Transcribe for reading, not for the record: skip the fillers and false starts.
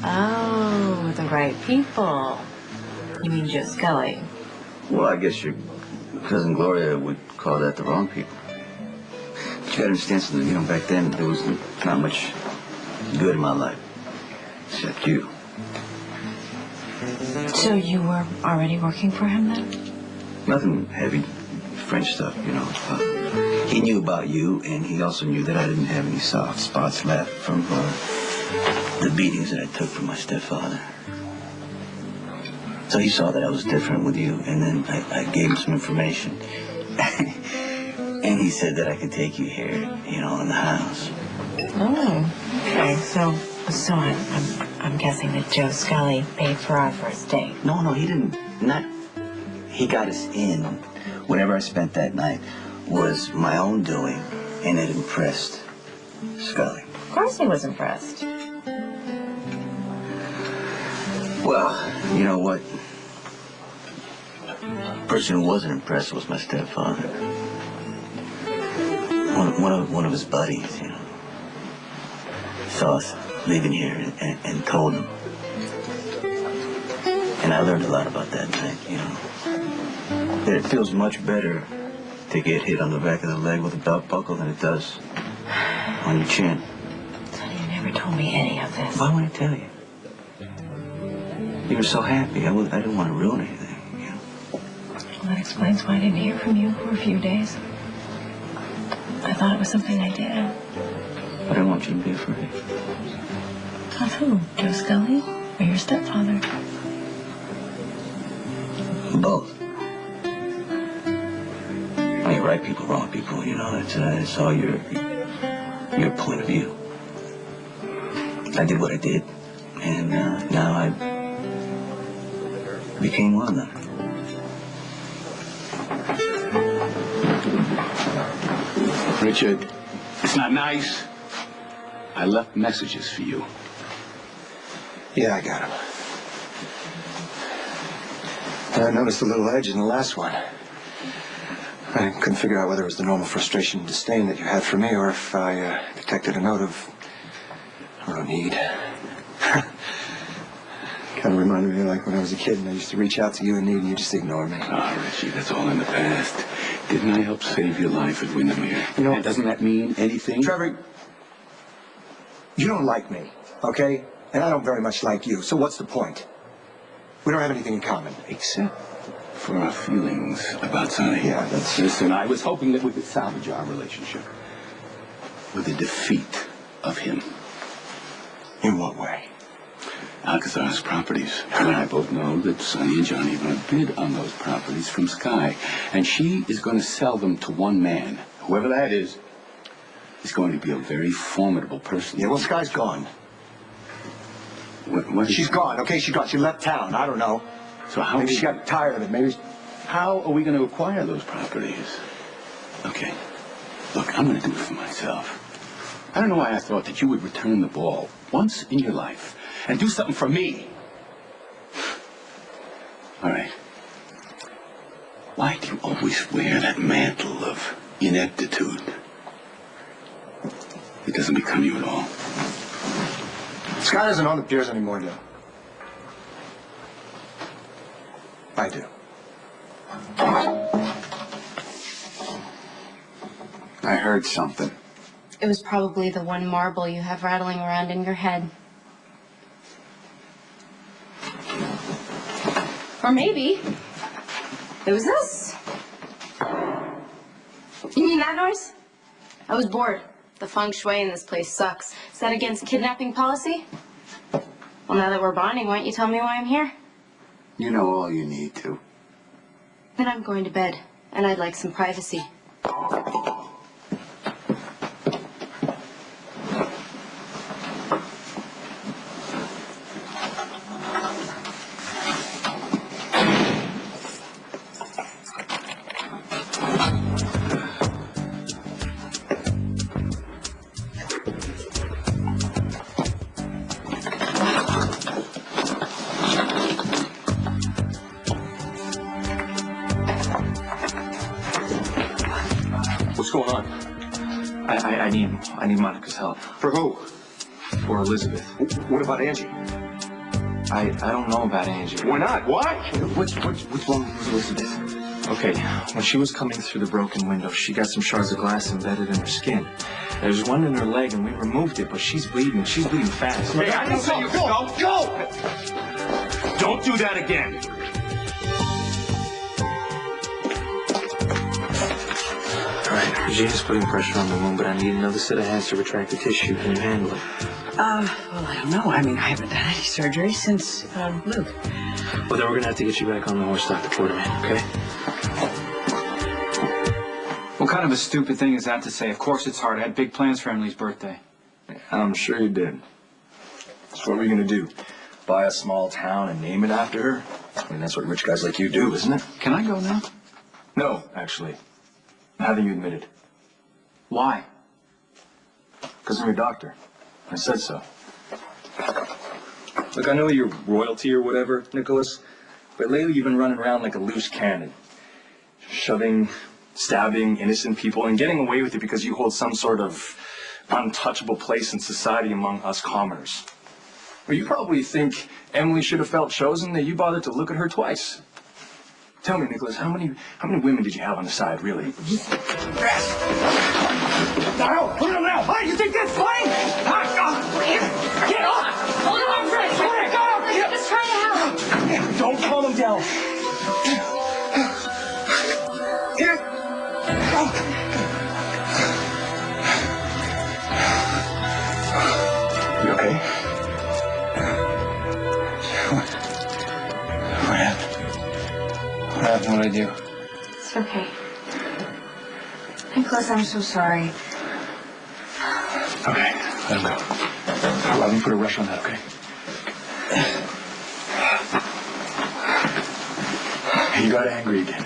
Oh, the right people. You mean Joe Scully? Well, I guess your cousin Gloria would call that the wrong people. But you gotta understand something, back then there was not much good in my life. Except you. So you were already working for him then? Nothing heavy, French stuff, He knew about you, and he also knew that I didn't have any soft spots left from the beatings that I took from my stepfather. So he saw that I was different with you, and then I gave him some information. And he said that I could take you here, in the house. Oh, okay. So I'm guessing that Joe Scully paid for our first date. No, he didn't. He got us in. Whatever I spent that night was my own doing, and it impressed Scully. Of course he was impressed. Well, you know what? The person who wasn't impressed was my stepfather. One of his buddies, saw us leaving here and told him. And I learned a lot about that night, That it feels much better to get hit on the back of the leg with a belt buckle than it does on your chin. Sonny, you never told me any of this. Why would I tell you? You were so happy. I didn't want to ruin anything, Well, that explains why I didn't hear from you for a few days. I thought it was something I did. But I didn't want you to be afraid. Of who? Joe Scully or your stepfather? Both. I mean, right people, wrong people, it's all your point of view. I did what I did, and now I became one of them. Richard, it's not nice. I left messages for you. Yeah, I got him. I noticed a little edge in the last one. I couldn't figure out whether it was the normal frustration and disdain that you had for me, or if I detected a note of, need. Kind of reminded me of like when I was a kid and I used to reach out to you in need and you just ignore me. Richie, that's all in the past. Didn't I help save your life at Windermere? And doesn't that mean anything? Trevor, you don't like me, okay? And I don't very much like you, so what's the point? We don't have anything in common. Except for our feelings about Sonny. Yeah, that's... Listen, I was hoping that we could salvage our relationship with the defeat of him. In what way? Alcazar's properties. You and I both know that Sonny and Johnny are going to bid on those properties from Sky. And she is going to sell them to one man. Whoever that is going to be a very formidable person. Yeah, well, Sky's gone. What She's gone, okay? She's gone. She left town. I don't know. So how... Maybe she got tired of it. Maybe... How are we going to acquire those properties? Okay. Look, I'm going to do it for myself. I don't know why I thought that you would return the ball once in your life and do something for me. All right. Why do you always wear that mantle of ineptitude? It doesn't become you at all. Sky doesn't own the piers anymore, Joe. I do. I heard something. It was probably the one marble you have rattling around in your head. Or maybe it was this. You mean that noise? I was bored. The feng shui in this place sucks. Is that against kidnapping policy? Well, now that we're bonding, why don't you tell me why I'm here? You know all you need to. Then I'm going to bed, and I'd like some privacy. What's going on? I need Monica's help. For who? or Elizabeth. What about Angie? I don't know about Angie. Why not? Why? What's wrong with Elizabeth? Okay, when she was coming through the broken window, she got some shards of glass embedded in her skin. There's one in her leg, and we removed it, but she's bleeding. She's bleeding fast. Hey, I didn't say you could go. Go! Don't do that again. All right, Regina's putting pressure on the wound, but I need another set of hands to retract the tissue. Can you handle it? Well, I don't know. I mean, I haven't done any surgery since Luke. Well, then we're gonna have to get you back on the horse, Dr. Quarterman, okay? What kind of a stupid thing is that to say? Of course it's hard. I had big plans for Emily's birthday. I'm sure you did. So what are we gonna do? Buy a small town and name it after her? I mean, that's what rich guys like you do, isn't it? Can I go now? No, actually. Now that you admit it. Why? Because I'm your doctor. I said so. Look, I know you're royalty or whatever, Nicholas, but lately you've been running around like a loose cannon. Shoving, stabbing innocent people and getting away with it because you hold some sort of untouchable place in society among us commoners. Well, you probably think Emily should have felt chosen that you bothered to look at her twice. Tell me, Nicholas, how many women did you have on the side, really? No, put it now. Hey, you think that's funny? Get off! Hold on, Fred. Let go. I'm just trying to help. Don't calm him down. You okay? What happened? What happened? What did I do? It's okay. Nicholas, I'm so sorry. Okay, let him go. Let me put a rush on that, okay? You got angry again.